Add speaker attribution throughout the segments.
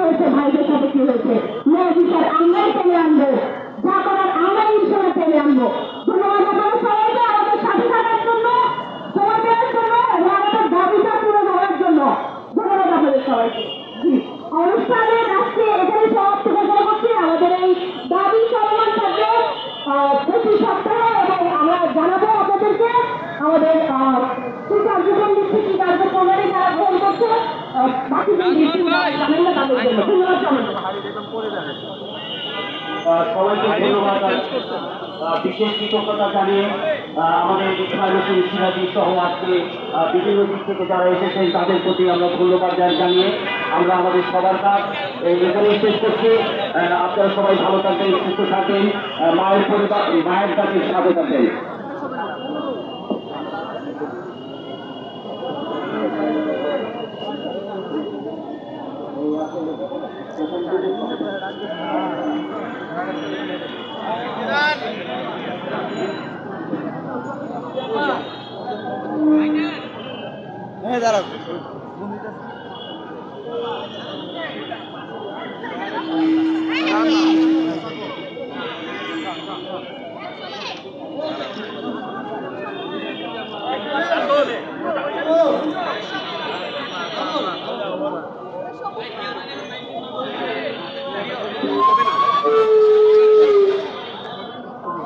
Speaker 1: হয়েছে, ভাইদের সাথে কি হয়েছে, ন্যায় বিচার আমরাই টেনে আনবো, যা করার আমরাই ইনশাল্লাহ টেনে আনবো। ধন্যবাদ আপনাদের সবাইকে আমাদের সাথে থাকার জন্য, সময় দেওয়ার জন্য এবং আমাদের দাবিটা তুলে ধরার জন্য। ধন্যবাদ আপনাদের সবাইকে। জি, অনুষ্ঠানের আজকে এখানে সমাপ্ত ঘোষণা করছি। আমাদের এই দাবি চলমান থাকবে প্রতি সপ্তাহে এবং আমরা জানাবো আপনাদেরকে আমাদের কি কার্যক্রম দিচ্ছে, কি কার্যক্রমে যারা গ্রহণ করছে, বাকি জানেন না তাদের জন্য। ধন্যবাদ
Speaker 2: সবাইকে ধন্যবাদ, বিশেষ কৃতজ্ঞতা জানিয়ে আমাদের ইসমাইল সিরাজি সহ আজকে বিভিন্ন দিক থেকে যারা এসেছেন তাদের প্রতি আমরা ধন্যবাদ জানিয়ে আমরা আমাদের সবার কাজ এখানে শেষ করছি। আপনারা সবাই ভালো থাকবেন, সুস্থ থাকবেন, মায়ের পরিবার মায়ের কাছে সাথে থাকবেন।
Speaker 3: হ্যাঁ দাঁড়াও।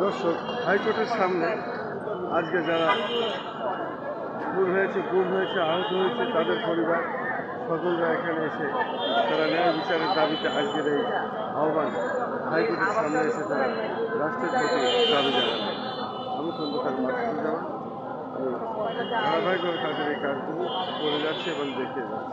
Speaker 3: দর্শক, হাইকোর্টের সামনে আজকে যারা খুন হয়েছে, গুম হয়েছে, আহত হয়েছে তাদের পরিবার সকলরা এখানে এসে তারা ন্যায় বিচারের দাবিতে আজকের এই আহ্বান হাইকোর্টের সামনে এসে তারা রাষ্ট্রের প্রতি দাবি জানান। আমি খন্দকার মাসুদুজ্জামান, আমি ধারাবাহিকভাবে তাদের এই কাজগুলো করে যাচ্ছি এবং দেখে যাচ্ছি।